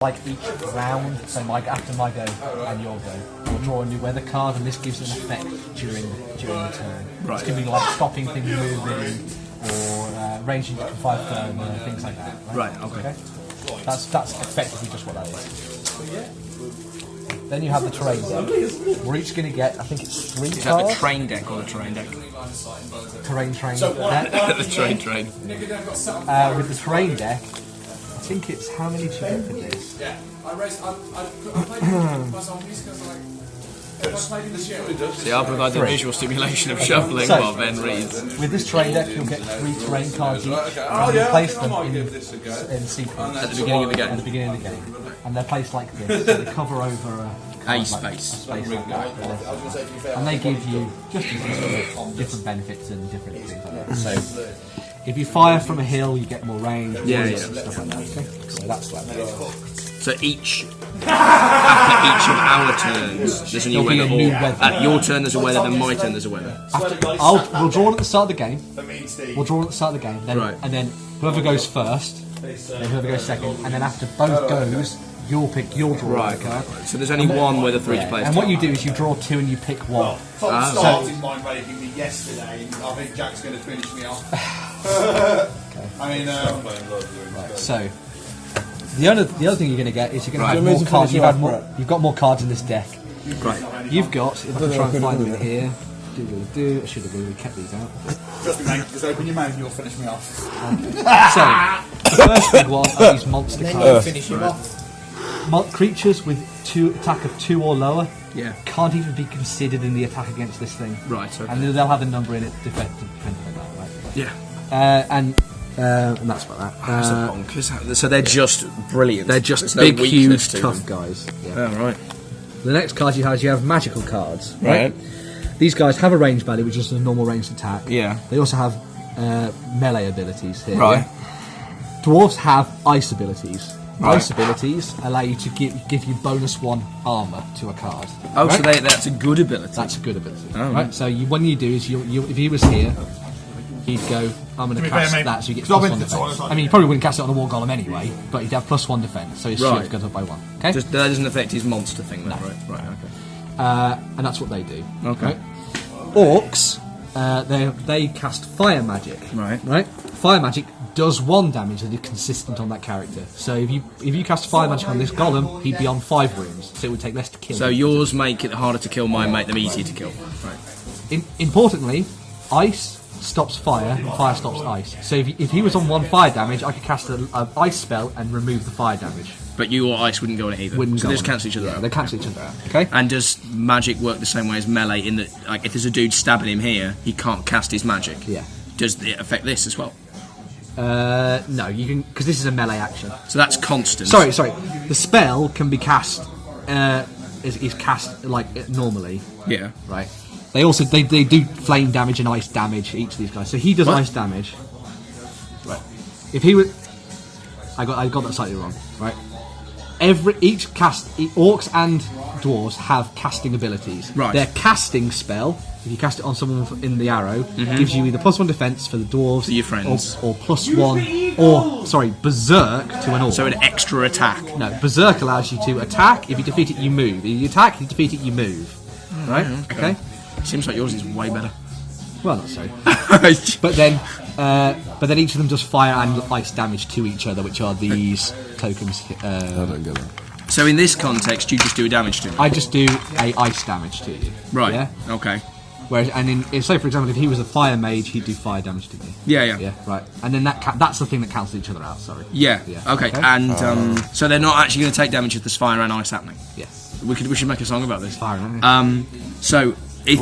like each round, so after my go and your go, you'll draw a new weather card, and this gives an effect during the turn. Right. This can be like stopping things moving, or ranging to 5 further, things like that. Right. Okay. That's effectively just what that is. Then you have the terrain deck. We're each going to get, I think it's 3 cards. Is that the train deck or the terrain deck? Terrain deck. The train. With the terrain deck, I think it's how many do you get for this? Yeah, I played zombies because See, I'll provide the visual stimulation of shuffling while Ben reads. With this terrain deck, you'll get 3 terrain cards each, and you place them in sequence At the beginning of the game. At the beginning of the game, and they're placed like this, so they cover over A space. like that. And they give you just different benefits and different things like that. So, if you fire from a hill, you get more range. Stuff like that. Okay, so that's like that. So after each of our turns, there's a new weather. At your turn, there's a weather. Then my turn, there's a weather. We'll draw at the start of the game. Then, right. And then whoever goes first, then whoever goes second, and then after both goes, you'll pick your draw card. So there's only one weather for each player. And what you do is you draw 2 and you pick 1. Tom started mind raping me yesterday. I think Jack's going to finish me off. So the other thing you're going to get is you're going to have more cards. You've got more cards in this deck. Right. You've got. If I can try and find them in here. I should have really kept these out. Trust me, mate. Just open your mouth and you'll finish me off. So the first big one are these monster cards. Finish him off. Creatures with attack of 2 or lower can't even be considered in the attack against this thing. Right. Okay. And they'll have a number in it depending on that, right? Yeah. And that's about that. Bonkers. So they're just brilliant. They're just There's big, no weakness huge, to tough them. guys. Yeah. Oh, right. The next card you have magical cards. Right. These guys have a range value, which is a normal ranged attack. Yeah. They also have melee abilities here. Right. Dwarves have ice abilities. Right. Ice abilities allow you to give you -1 armor to a card. Oh, right? so that's a good ability. That's a good ability. Oh, right. So what you do is you if he was here, he'd go, I'm going to cast that, so you get +1 defense. I mean, you probably wouldn't cast it on a war golem anyway, but he'd have +1 defense, so his shield goes up by 1. Okay. That doesn't affect his monster thing, then, right? Right. Okay. And that's what they do. Okay. Right? Orcs, they cast fire magic. Right. Right. Fire magic does 1 damage that is consistent on that character. So if you cast fire magic on this golem, he'd be on 5 wounds, so it would take less to kill. So him. yours make it harder to kill, mine make them easier to kill. Right. Importantly, ice stops fire and fire stops ice. So if he was on 1 fire damage, I could cast an ice spell and remove the fire damage. But your ice wouldn't go on it either. So they just cancel each other out. They cancel each other out. Okay. And does magic work the same way as melee? In that, like, if there's a dude stabbing him here, he can't cast his magic. Yeah. Does it affect this as well? No, you can, because this is a melee action. So that's constant. Sorry. The spell can be cast. Is cast like normally. Yeah. Right. They also they do flame damage and ice damage. Each of these guys. So he does ice damage. Right. If he would, I got that slightly wrong. Right. Orcs and dwarves have casting abilities. Right. Their casting spell, if you cast it on someone in the arrow, gives you either +1 defense for the dwarves, for your friends, or +1, or berserk to an orc. So an extra attack. No, berserk allows you to attack. If you defeat it, you move. If you attack, if you defeat it, you move. Right? Okay. Seems like yours is way better. Well, not so. But then each of them does fire and ice damage to each other, which are these tokens. I don't get that. So in this context, you just do damage to me. I just do a ice damage to you. Right. Yeah. Okay. Whereas, so for example, if he was a fire mage, he'd do fire damage to me. Yeah. Yeah. Right. And then that's the thing that cancels each other out. Sorry. Yeah. Okay. And so they're not actually going to take damage if there's fire and ice happening. Yeah. We should make a song about this. Fire. So if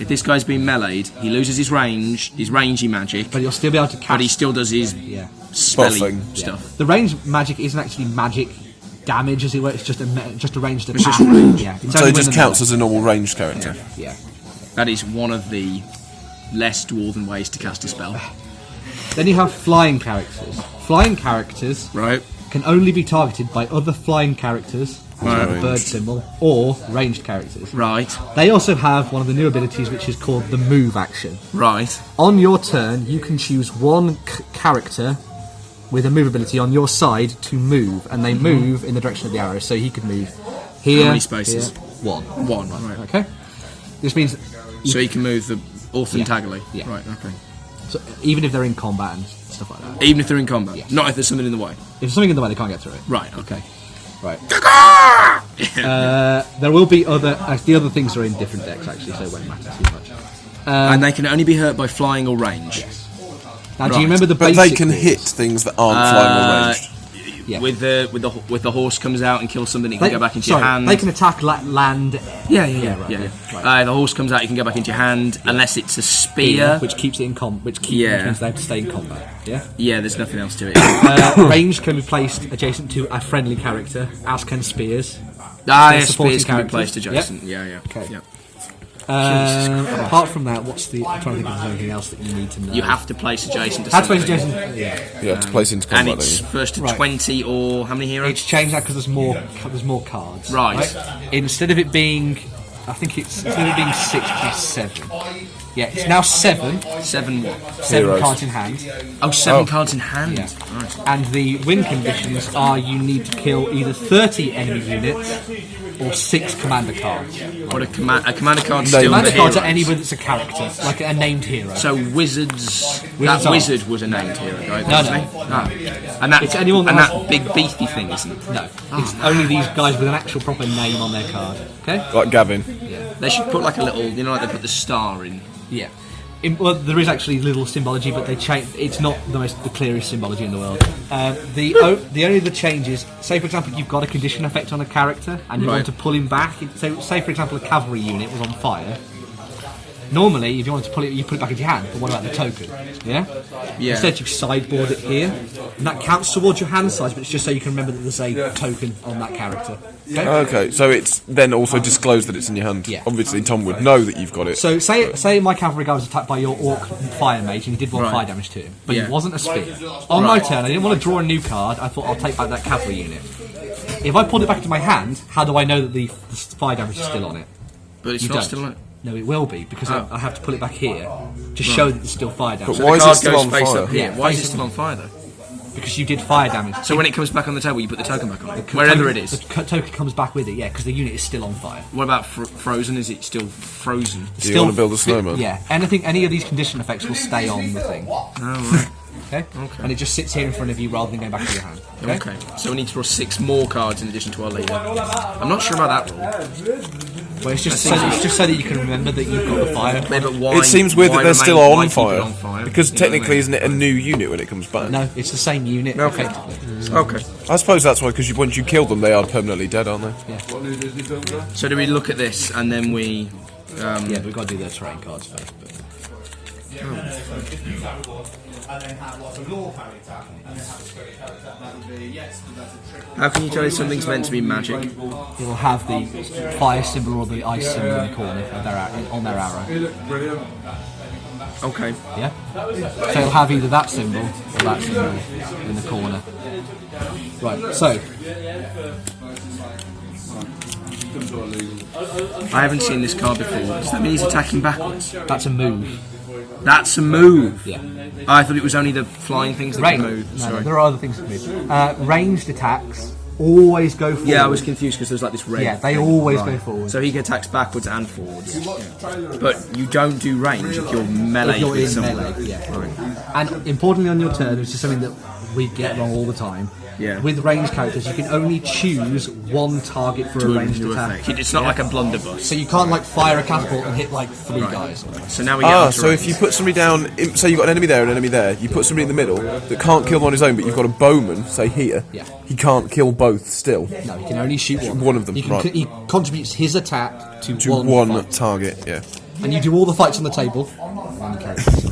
this guy's been meleeed, he loses his rangey magic. But he'll still be able to cast. But he still does his spelly stuff. The range magic isn't actually magic damage, as it were. It's just a ranged attack. It's just range. Yeah. So it just counts as a normal ranged character. Yeah. That is one of the less dwarven ways to cast a spell. Then you have flying characters. Flying characters can only be targeted by other flying characters, the bird symbol, or ranged characters. Right. They also have one of the new abilities, which is called the move action. Right. On your turn, you can choose one character with a movability on your side to move, and they move in the direction of the arrow. So he could move here. How many spaces? Here, one. One. Right. Okay. This means. So he can move the orthentagally. Yeah. Right. Okay. So even if they're in combat and stuff like that. Even if they're in combat. Yeah. Not if there's something in the way. If there's something in the way, they can't get through it. Right. Okay. Right. There will be other. The other things are in different decks actually, so it won't matter too much. And they can only be hurt by flying or range. Now, do you remember the But basic they can rules? hit things that aren't flying or ranged. Yeah. With the horse comes out and kills something, it can go back into your hand. They can attack land. Yeah. Right. The horse comes out, you can go back into your hand unless it's a spear, which keeps it in which Yeah. means they have to stay in combat. Yeah. Yeah, there's nothing else to it. Range can be placed adjacent to a friendly character, as can spears. Yeah, supporting spears can be characters. placed adjacent. Yeah. Okay. Yeah. Apart from that, I'm trying to think if there's anything else that you need to know. You have to place adjacent to Have to something. place adjacent. Yeah. You have to place into And combat, it's don't you? first to Right. 20 or how many heroes? It's changed that because there's more cards. Right. Instead of it being, I think instead of it being 67. Yeah, it's now 7. 7 what? 7 Heroes. cards in hand. Oh, 7 cards in hand. Yeah. Right. And the win conditions are you need to kill either 30 enemy units or 6 commander cards. What a commander card No, still Commander the cards are heroes. anybody that's a character, like a named hero. So wizards. Wizards That are. wizard was a named hero, right? No. And that It's anyone that and has- that big beefy thing, isn't it? No, it's only these guys with an actual proper name on their card. Okay? Like Gavin. They should put like a little, like they put the star in. Yeah. Well, there is actually little symbology, but they change. It's not the clearest symbology in the world. The only other change is, say for example, you've got a condition effect on a character, and you Right. want to pull him back. So, say for example, a cavalry unit was on fire. Normally, if you wanted to pull it, you put it back into your hand. But what about the token? Yeah. Yeah. Instead, you sideboard it here, and that counts towards your hand size. But it's just so you can remember that there's a token on that character. Okay. Okay, so it's then also disclosed that it's in your hand. Yeah. Obviously, Tom would know that you've got it. So say my cavalry guy was attacked by your orc fire mage and you did 1 Right. fire damage to him, but Yeah. it wasn't a spear. On my turn, I didn't want to draw a new card. I thought I'll take back that cavalry unit. If I pulled it back into my hand, how do I know that the fire damage is still on it? But it's You not don't. still on it. No, it will be because I have to pull it back here to show that there's still fire damage. But why is it Card still goes on face fire? up here. Yeah, Why is face it up. still on fire though? Because you did fire damage. So when it comes back on the table, you put the token back on it, wherever it is. the token comes back with it. Yeah, because the unit is still on fire. What about frozen? Is it still frozen? Do you want to build a snowman? Yeah, any of these condition effects will stay on the thing. Oh, right. Okay? And it just sits here in front of you rather than going back to your hand. Okay. So we need to draw 6 more cards in addition to our leader. I'm not sure about that rule. Well, it's just so that you can remember that you've got the fire. Yeah, but why, It seems weird that they're still why on keep it fire. on fire? Because You know what I technically, mean? isn't it a new unit when it comes back? No, it's the same unit. Okay. Effectively. Okay. I suppose that's why, because once you kill them, they are permanently dead, aren't they? So do we look at this and then we? Yeah, but we've got to do the terrain cards first. But. And then have like a law parry attack, and then have a spirit parry attack. That would be yes, because that's a trick. How can you tell if something's meant to be magic? It will have the fire symbol or the ice symbol in the corner of on their arrow. Okay. Yeah? So it'll have either that symbol or that symbol in the corner. Right, so. I haven't seen this card before. Does that mean he's attacking backwards? That's a move. That's a move. Yeah. I thought it was only the flying things that can move. No, Sorry. there are other things that move. Ranged attacks always go forward. Yeah, I was confused because there's like this red. Yeah, they always Right. go forward. So he attacks backwards and forwards. But you don't do range if you're melee If you're with in someone. melee, yeah. And importantly on your turn, which is something that we get wrong all the time. Yeah. With ranged characters, you can only choose one target for a ranged To attack. effect. It's not like a blunderbuss. So you can't like fire a catapult and hit like 3 guys. So now we get Ah, onto so if range. you put somebody down, say you've got an enemy there and an enemy there, you put somebody in the middle that can't kill them on his own, but you've got a bowman, say here, Yeah. he can't kill both still. No, you can only shoot one. One of them, He, can, right. he contributes his attack to To one one fight. target, yeah. And you do all the fights on the table. And the characters.